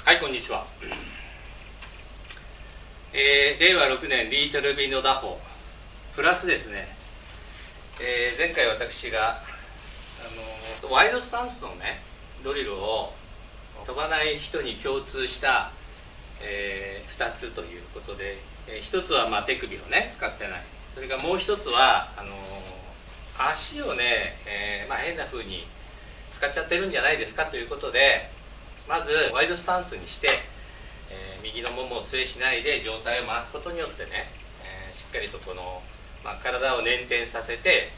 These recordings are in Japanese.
はい、こんにちは。令和6年リートルビーノ打法プラスですね、前回私がワイドスタンスのねドリルを飛ばない人に共通した、2つということで、1つは手首をね使ってない、それからもう1つは足をね、変な風に使っちゃってるんじゃないですかということで、まずワイドスタンスにして、右のももを据えしないで上体を回すことによってね、しっかりとこの、体を捻転させて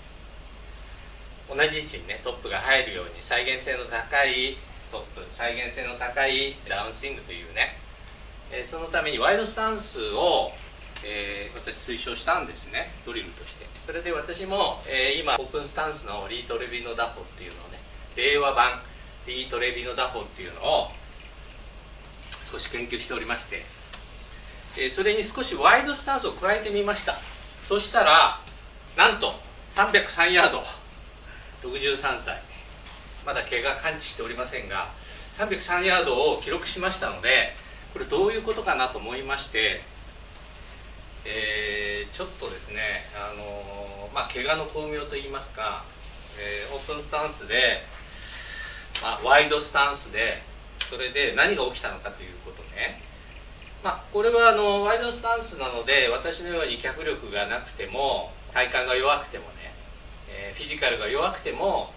同じ位置にねトップが入るように再現性の高いトップ、再現性の高いダウンスイングというね、そのためにワイドスタンスを、私推奨したんですね、ドリルとして。それで私も、今オープンスタンスのリートレビノ打法っていうのをね、令和版リートレビノ打法っていうのを少し研究しておりまして、それに少しワイドスタンスを加えてみました。そしたらなんと303ヤード、63歳、まだ怪我完治しておりませんが303ヤードを記録しましたので、これどういうことかなと思いまして、ちょっとですね、怪我の巧妙といいますか、オープンスタンスで、ワイドスタンスで、それで何が起きたのかということね。これはワイドスタンスなので、私のように脚力がなくても、体幹が弱くてもね、フィジカルが弱くても、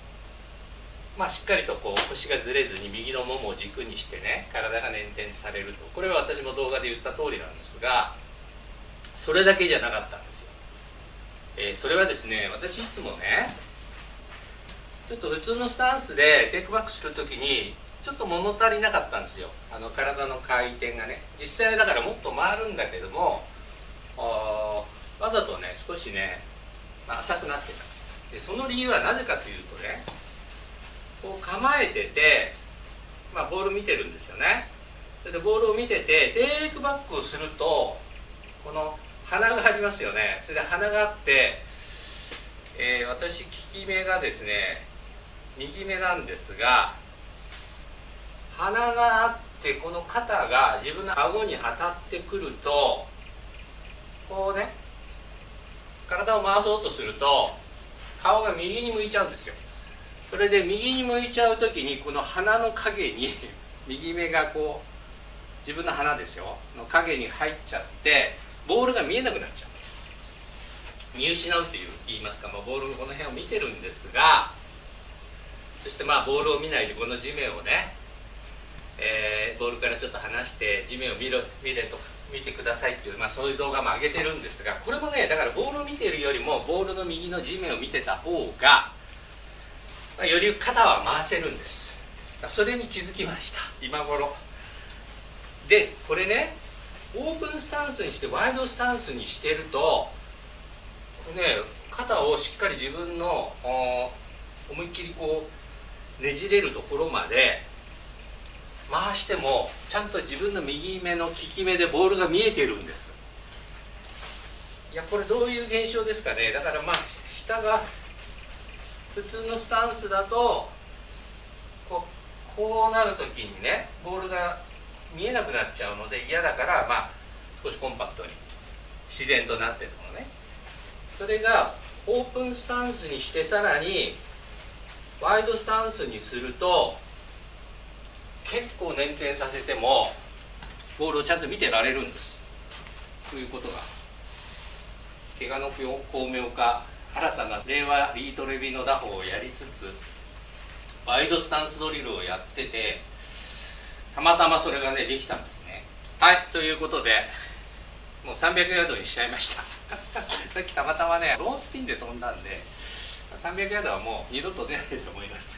しっかりとこう腰がずれずに右のももを軸にしてね、体が捻転されると。これは私も動画で言った通りなんですが、それだけじゃなかったんですよ。それはですね、私いつもね、ちょっと普通のスタンスでテイクバックするときにちょっと物足りなかったんですよ。体の回転がね、実際だからもっと回るんだけども、わざとね少しね、浅くなってた。でその理由はなぜかというとね、こう構えてて、ボール見てるんですよね。それでボールを見ててテイクバックをすると、この鼻がありますよね。それで鼻があって、私利き目がですね右目なんですが、鼻があってこの肩が自分の顎に当たってくると、こうね体を回そうとすると顔が右に向いちゃうんですよ。それで右に向いちゃう時にこの鼻の影に右目がこう自分の鼻ですよの影に入っちゃって、ボールが見えなくなっちゃう、見失うって言いますか、ボールのこの辺を見てるんですが、そしてボールを見ないでこの地面をね、ボールからちょっと離して地面を見てくださいっていう、そういう動画も上げてるんですが、これもねだからボールを見ているよりもボールの右の地面を見てた方が、より肩は回せるんです。それに気づきました、今頃で。これねオープンスタンスにしてワイドスタンスにしてるとね、肩をしっかり自分の思いっきりこうねじれるところまで回しても、ちゃんと自分の右目の利き目でボールが見えてるんです。いやこれどういう現象ですかね。だから下が普通のスタンスだとこうなるときにねボールが見えなくなっちゃうので嫌だから、少しコンパクトに自然となってるのね。それがオープンスタンスにしてさらにワイドスタンスにすると、結構捻転させてもボールをちゃんと見てられるんです。ということが怪我の巧妙化、新たな令和リートレビノ打法をやりつつワイドスタンスドリルをやってて、たまたまそれがねできたんですね。はい、ということでもう300ヤードにしちゃいましたさっきたまたまねロースピンで飛んだんで300ヤードはもう二度と出ないと思います、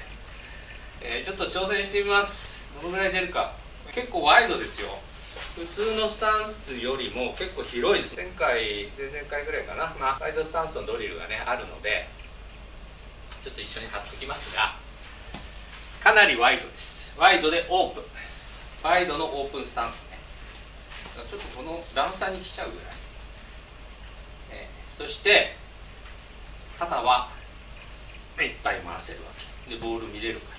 ちょっと挑戦してみます。どのぐらい出るか。結構ワイドですよ。普通のスタンスよりも結構広いです。前々回ぐらいかな、ワイドスタンスのドリルがねあるのでちょっと一緒に貼っておきますが、かなりワイドです。ワイドでオープン、ワイドのオープンスタンスね。ちょっとこの段差に来ちゃうぐらい、そして肩はいっぱい回せるわけで、ボール見れるから。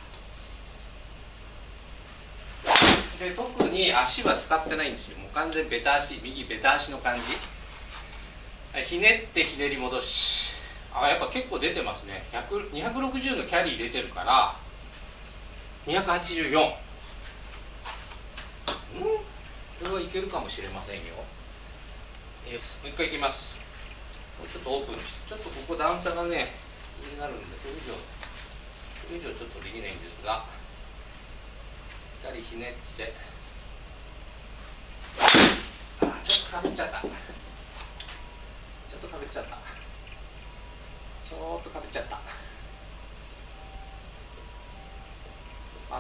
で特に足は使ってないんですよ。もう完全ベタ足、右ベタ足の感じ。ひねってひねり戻し。やっぱ結構出てますね。260のキャリー出てるから284。これはいけるかもしれませんよ。もう一回いきます。ちょっとオープンして、ちょっとここ段差がね気になるんで、これ以上ちょっとできないんですが、しっかりひねって、ちょっとかぶっちゃった、ちょっとかぶっちゃった、ちょっとかぶっちゃった。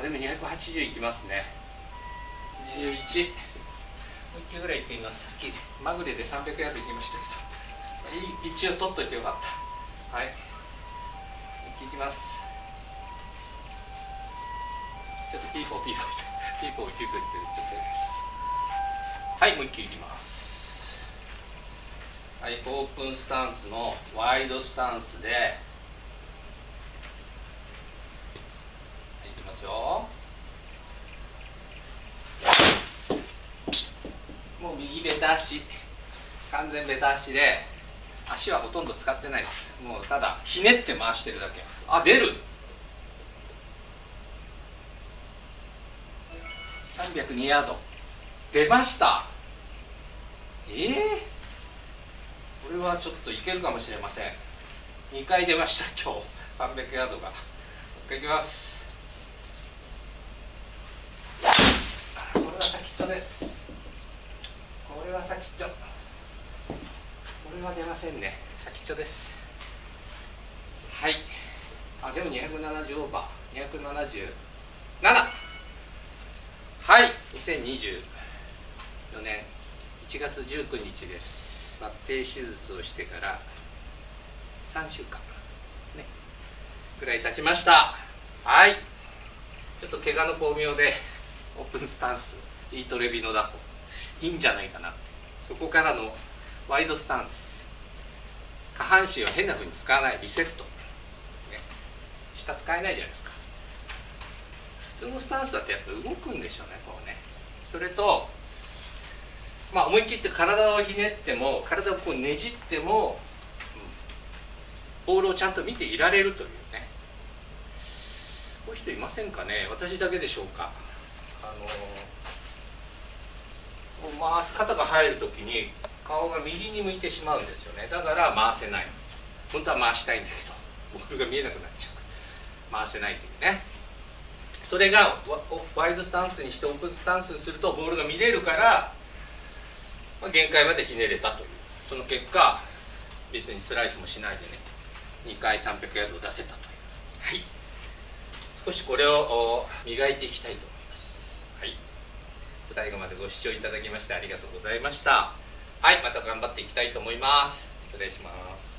でも280いきますね。81、もう1球ぐらいいってみます。さっきまぐれで300ヤードいきましたけど、一応取っといてよかった。はい、1球いきます。ちょっとピーポーピーポーピーポーピーポー言ってちょっとやります。はい、もう1球いきます。はい、オープンスタンスのワイドスタンスで、はい、いきますよ。もう右ベタ足、完全ベタ足で、足はほとんど使ってないです。もうただひねって回してるだけ。出る。302ヤード出ました。これはちょっといけるかもしれません。2回出ました今日、300ヤードが。もう一回いきます。これは先っちょです。これは先っちょ。これは出ませんね。先っちょです。はい。でも270オーバー、277。はい、2024年1月19日です。抜底手術をしてから3週間ねくらい経ちました。はい、ちょっと怪我の巧妙でオープンスタンス、イートレビの打法いいんじゃないかなって。そこからのワイドスタンス、下半身を変な風に使わない、リセット、ね、下使えないじゃないですか。普通のスタンスだとやっぱ動くんでしょうね、こうね。それと思い切って体をひねっても、体をこうねじっても、ボールをちゃんと見ていられるというね。こういう人いませんかね。私だけでしょうか。回す肩が入るときに顔が右に向いてしまうんですよね。だから回せない。本当は回したいんだけどボールが見えなくなっちゃう、回せないというね。それがワイドスタンスにしてオープンスタンスにするとボールが見れるから、限界までひねれたという。その結果別にスライスもしないでね、2回300ヤードを出せたという。はい、少しこれを磨いていきたいと思います。はい、最後までご視聴いただきましてありがとうございました。はい、また頑張っていきたいと思います。失礼します。